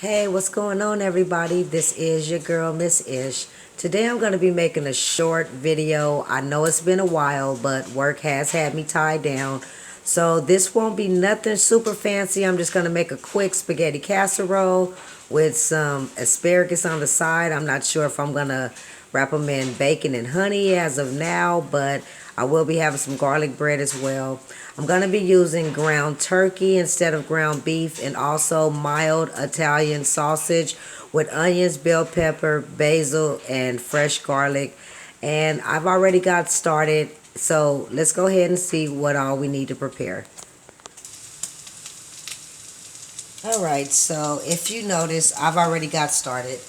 Hey, what's going on, everybody? This is your girl, Miss Ish. Today I'm going to be making a short video. I know it's been a while, but work has had me tied down. So this won't be nothing super fancy. I'm just going to make a quick spaghetti casserole with some asparagus on the side. I'm not sure if I'm going to wrap them in bacon and honey as of now, but I will be having some garlic bread as well. I'm going to be using ground turkey instead of ground beef, and also mild Italian sausage with onions, bell pepper, basil, and fresh garlic. And I've already got started, so let's go ahead and see what all we need to prepare. Alright, so if you notice, I've already got started,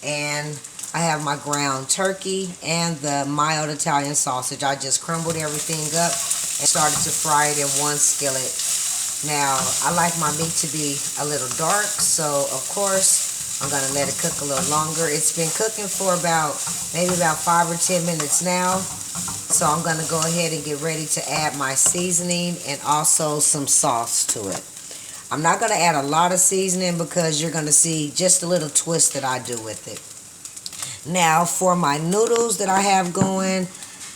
and I have my ground turkey and the mild Italian sausage. I just crumbled everything up and started to fry it in one skillet. Now, I like my meat to be a little dark, so of course I'm going to let it cook a little longer. It's been cooking for maybe about 5 or 10 minutes now. So I'm going to go ahead and get ready to add my seasoning and also some sauce to it. I'm not going to add a lot of seasoning because you're going to see just a little twist that I do with it. Now for my noodles that I have going,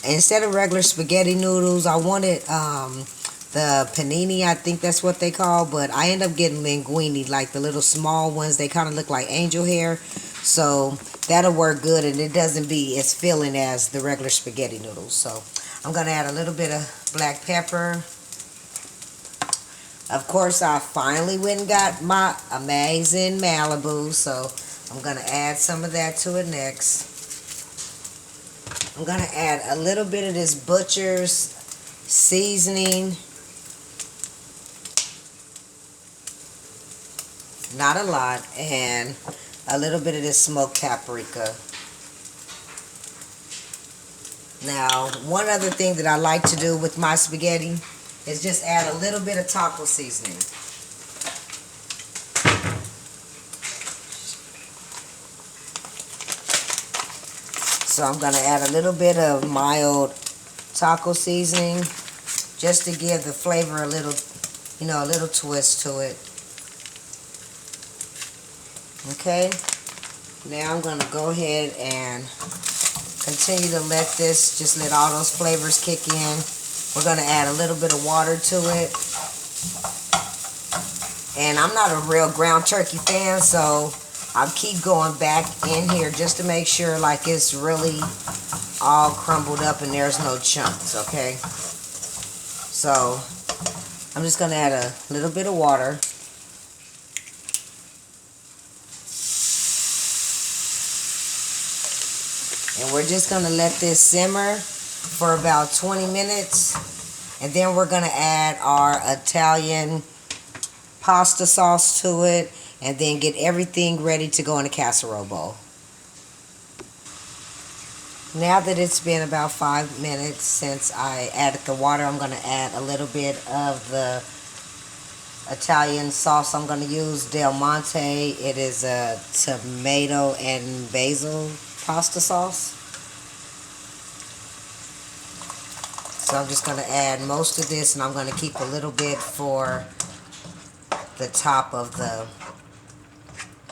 instead of regular spaghetti noodles, I wanted the panini, I think that's what they call, but I end up getting linguine, like the little small ones. They kind of look like angel hair, so that'll work good, and it doesn't be as filling as the regular spaghetti noodles. So I'm going to add a little bit of black pepper. Of course, I finally went and got my amazing Malibu, so I'm going to add some of that to it next. I'm going to add a little bit of this butcher's seasoning. Not a lot. And a little bit of this smoked paprika. Now, one other thing that I like to do with my spaghetti is just add a little bit of taco seasoning. So I'm going to add a little bit of mild taco seasoning just to give the flavor a little, a little twist to it. Okay, now I'm going to go ahead and continue to let all those flavors kick in. We're going to add a little bit of water to it. And I'm not a real ground turkey fan, so I'll keep going back in here just to make sure like it's really all crumbled up and there's no chunks, okay? So I'm just going to add a little bit of water. And we're just going to let this simmer for about 20 minutes. And then we're going to add our Italian pasta sauce to it. And then get everything ready to go in a casserole bowl. Now that it's been about 5 minutes since I added the water, I'm going to add a little bit of the Italian sauce I'm going to use, Del Monte. It is a tomato and basil pasta sauce. So I'm just going to add most of this, and I'm going to keep a little bit for the top of the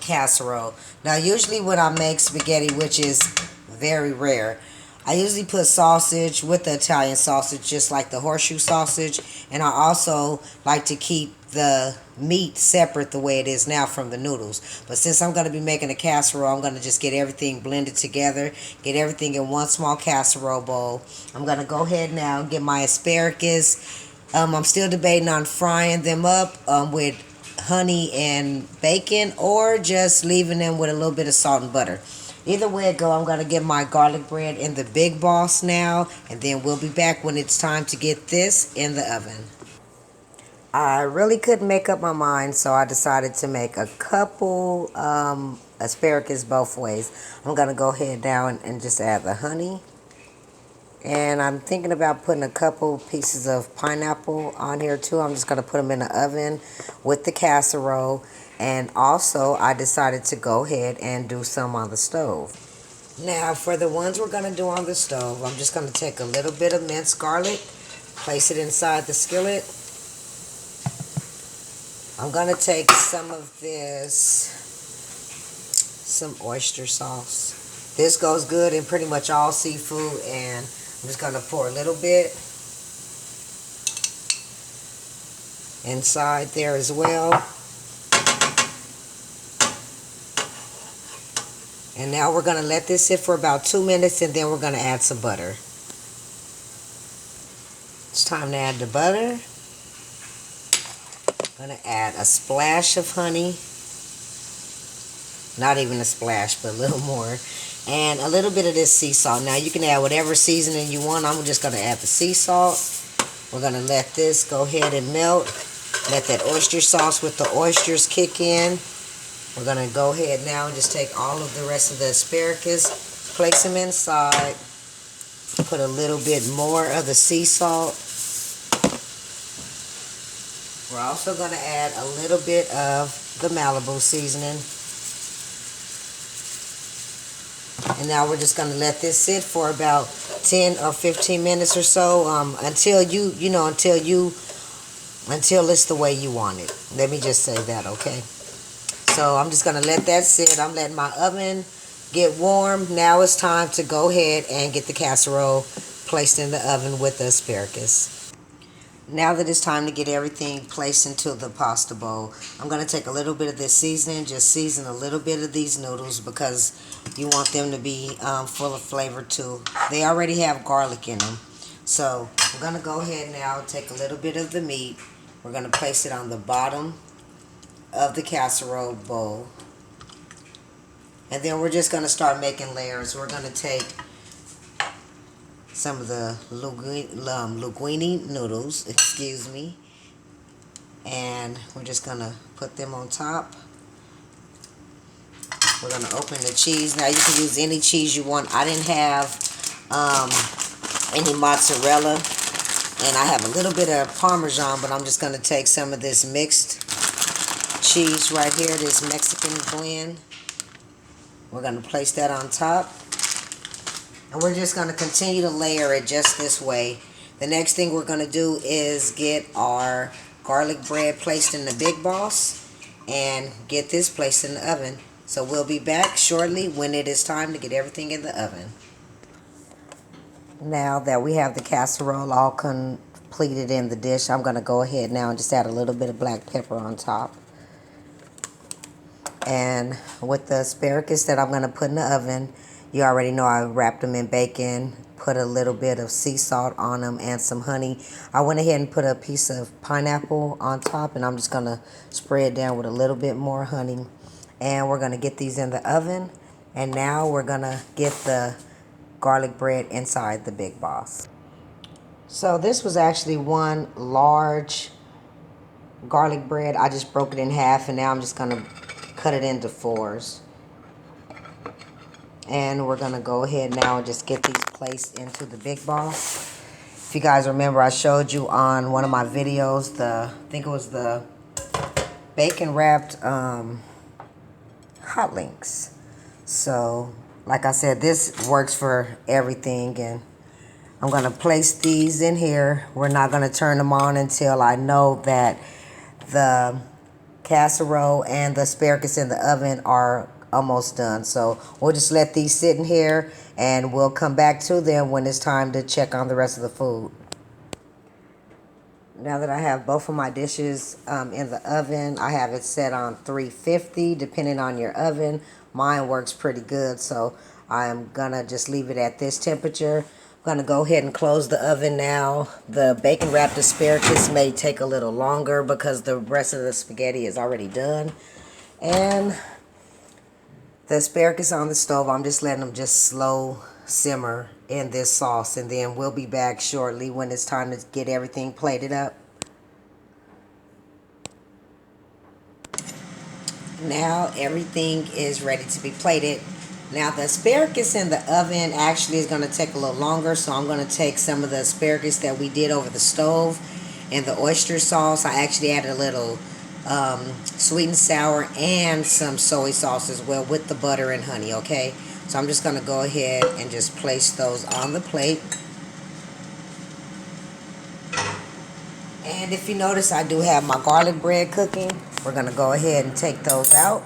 casserole. Now usually when I make spaghetti, which is very rare, I usually put sausage with the Italian sausage, just like the horseshoe sausage, and I also like to keep the meat separate the way it is now from the noodles. But since I'm going to be making a casserole, I'm going to just get everything blended together, get everything in one small casserole bowl. I'm going to go ahead now and get my asparagus. I'm still debating on frying them up with honey and bacon, or just leaving them with a little bit of salt and butter. Either way it go, I'm going to get my garlic bread in the Big Boss now, and then we'll be back when it's time to get this in the oven. I really couldn't make up my mind, so I decided to make a couple asparagus both ways. I'm going to go ahead now and just add the honey. And I'm thinking about putting a couple pieces of pineapple on here too. I'm just going to put them in the oven with the casserole. And also, I decided to go ahead and do some on the stove. Now, for the ones we're going to do on the stove, I'm just going to take a little bit of minced garlic, place it inside the skillet. I'm going to take some of this some oyster sauce. This goes good in pretty much all seafood, and I'm just gonna pour a little bit inside there as well. And now we're gonna let this sit for about 2 minutes, and then we're gonna add some butter. It's time to add the butter. I'm gonna add a splash of honey. Not even a splash, but a little more. And a little bit of this sea salt. Now you can add whatever seasoning you want. I'm just gonna add the sea salt. We're gonna let this go ahead and melt. Let that oyster sauce with the oysters kick in. We're gonna go ahead now and just take all of the rest of the asparagus, place them inside, put a little bit more of the sea salt. We're also gonna add a little bit of the Malibu seasoning. And now we're just gonna let this sit for about 10 or 15 minutes or so, until until it's the way you want it. Let me just say that, okay? So I'm just gonna let that sit. I'm letting my oven get warm. Now it's time to go ahead and get the casserole placed in the oven with the asparagus. Now that it's time to get everything placed into the pasta bowl, I'm gonna take a little bit of this seasoning, just season a little bit of these noodles because you want them to be full of flavor too. They already have garlic in them. So we're gonna go ahead now, take a little bit of the meat. We're gonna place it on the bottom of the casserole bowl. And then we're just gonna start making layers. We're gonna take some of the linguine noodles, excuse me, and we're just gonna put them on top. We're gonna open the cheese. Now you can use any cheese you want. I didn't have any mozzarella, and I have a little bit of Parmesan, but I'm just gonna take some of this mixed cheese right here, this Mexican blend. We're gonna place that on top. And we're just going to continue to layer it just this way. The next thing we're going to do is get our garlic bread placed in the Big Boss and get this placed in the oven. So we'll be back shortly when it is time to get everything in the oven. Now that we have the casserole all completed in the dish, I'm going to go ahead now and just add a little bit of black pepper on top. And with the asparagus that I'm going to put in the oven, you already know I wrapped them in bacon, put a little bit of sea salt on them and some honey. I went ahead and put a piece of pineapple on top, and I'm just going to spray it down with a little bit more honey. And we're going to get these in the oven. And now we're going to get the garlic bread inside the Big Boss. So this was actually one large garlic bread. I just broke it in half, and now I'm just going to cut it into fours. And we're going to go ahead now and just get these placed into the Big Boss. If you guys remember, I showed you on one of my videos, I think it was the bacon wrapped hot links. So, like I said, this works for everything. And I'm going to place these in here. We're not going to turn them on until I know that the casserole and the asparagus in the oven are almost done. So we'll just let these sit in here, and we'll come back to them when it's time to check on the rest of the food. Now that I have both of my dishes in the oven, I have it set on 350 depending on your oven. Mine works pretty good, so I'm gonna just leave it at this temperature. I'm gonna go ahead and close the oven now. The bacon wrapped asparagus may take a little longer because the rest of the spaghetti is already done. And the asparagus on the stove, I'm just letting them just slow simmer in this sauce, and then we'll be back shortly when it's time to get everything plated up. Now everything is ready to be plated. Now the asparagus in the oven actually is going to take a little longer, so I'm going to take some of the asparagus that we did over the stove and the oyster sauce. I actually added a little sweet and sour and some soy sauce as well with the butter and honey, okay? So I'm just going to go ahead and just place those on the plate. And if you notice, I do have my garlic bread cooking. We're going to go ahead and take those out.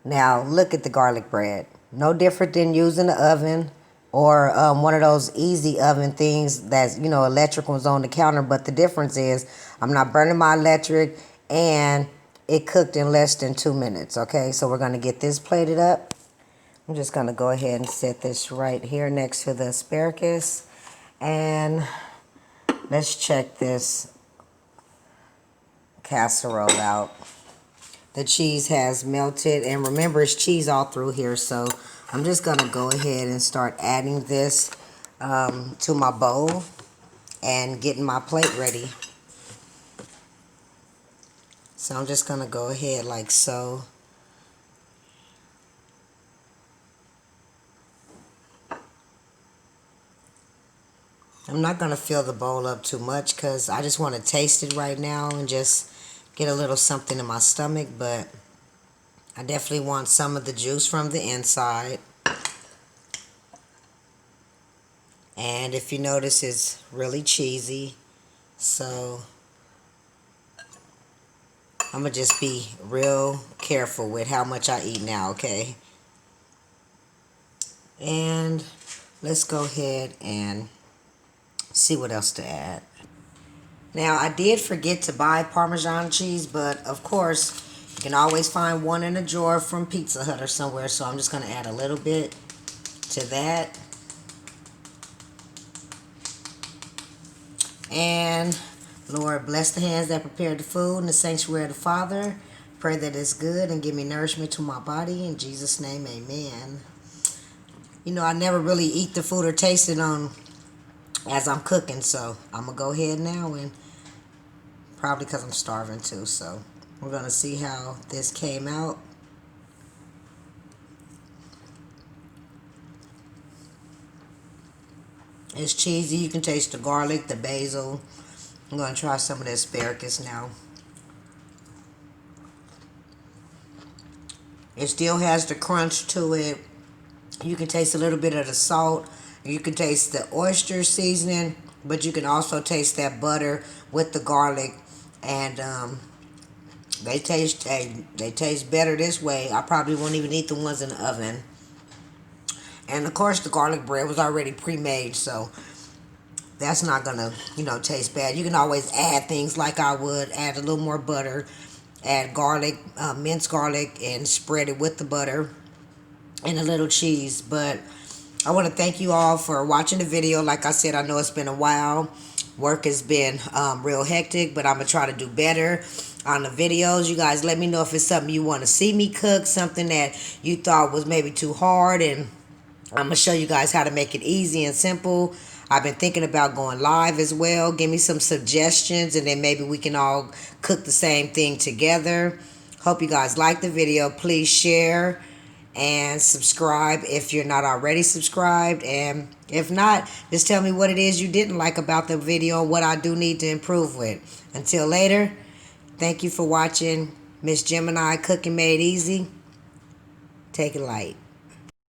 Now look at the garlic bread. No different than using the oven or one of those easy oven things that's, electric ones on the counter. But the difference is I'm not burning my electric, and it cooked in less than 2 minutes. Okay, so we're going to get this plated up. I'm just going to go ahead and set this right here next to the asparagus. And let's check this casserole out. The cheese has melted, and remember, it's cheese all through here, so I'm just going to go ahead and start adding this to my bowl and getting my plate ready. So I'm just going to go ahead like so. I'm not going to fill the bowl up too much because I just want to taste it right now and just get a little something in my stomach, but I definitely want some of the juice from the inside. And if you notice, it's really cheesy, so I'm going to just be real careful with how much I eat now, okay? And let's go ahead and see what else to add. Now, I did forget to buy Parmesan cheese, but of course, you can always find one in a drawer from Pizza Hut or somewhere, so I'm just going to add a little bit to that. And Lord, bless the hands that prepared the food in the sanctuary of the Father. Pray that it's good and give me nourishment to my body. In Jesus' name, amen. I never really eat the food or taste it on as I'm cooking, so I'm going to go ahead now, and probably because I'm starving too, so we're going to see how this came out. It's cheesy. You can taste the garlic, the basil. I'm going to try some of the asparagus now. It still has the crunch to it. You can taste a little bit of the salt. You can taste the oyster seasoning, but you can also taste that butter with the garlic. And they taste better this way. I probably won't even eat the ones in the oven. And of course, the garlic bread was already pre-made, so that's not gonna, taste bad. You can always add things like I would. Add a little more butter. Add garlic, minced garlic, and spread it with the butter and a little cheese. But I want to thank you all for watching the video. Like I said, I know it's been a while. Work has been real hectic, but I'm going to try to do better on the videos. You guys let me know if it's something you want to see me cook, something that you thought was maybe too hard, and I'm going to show you guys how to make it easy and simple. I've been thinking about going live as well. Give me some suggestions, and then maybe we can all cook the same thing together. Hope you guys like the video. Please share and subscribe if you're not already subscribed. And if not, just tell me what it is you didn't like about the video, what I do need to improve with. Until later, thank you for watching Miss Gemini Cooking Made Easy. Take it light.